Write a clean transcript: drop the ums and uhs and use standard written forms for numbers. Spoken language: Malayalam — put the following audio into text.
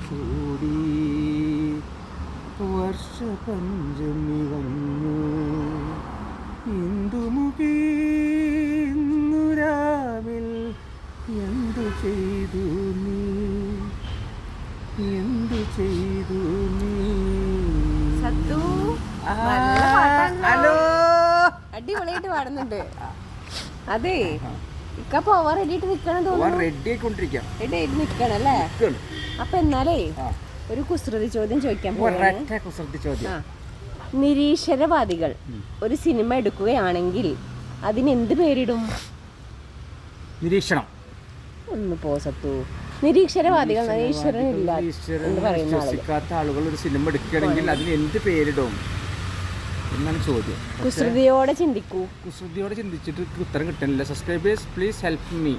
കൂടി വർഷപഞ്ചമി വന്നു ഇന്ദുമുഖി ഇന്നു രാവിൽ എന്തു ചെയ്തു നീ സത്തു ഹലോ അടിപൊളിയായിട്ട് പാടുന്നുണ്ട്. അതെ ഇക്ക പോവാൻ റെഡിയായിട്ട് നിക്കണം തോന്നുന്നു. റെഡി ആയിക്കൊണ്ടിരിക്കാം. റെഡി ആയിട്ട് നിക്കണല്ലേ? അപ്പൊ എന്നാലേ ഒരു കുസൃതി ചോദ്യം ചോദിക്കാൻ പോവാണ്. നിരീശ്വരവാദികൾ ഒരു സിനിമ എടുക്കുകയാണെങ്കിൽ അതിനെന്ത് പേരിടും? നിരീക്ഷണം. ഒന്ന് പോ സത്തു. നിരീശ്വരവാദികൾ ഈശ്വരനില്ല എന്ന് പറയുന്ന വിശ്വസിക്കാത്ത ആളുകൾ ഒരു സിനിമ എടുക്കുകയാണെങ്കിൽ അതിന് എന്ത് പേരിടും എന്നാണ് ചോദ്യം. കുസൃതിയോടെ ചിന്തിക്കൂ. കുസൃതിയോടെ ചിന്തിച്ചിട്ട് ഉത്തരം കിട്ടണില്ല. Subscribers please help me.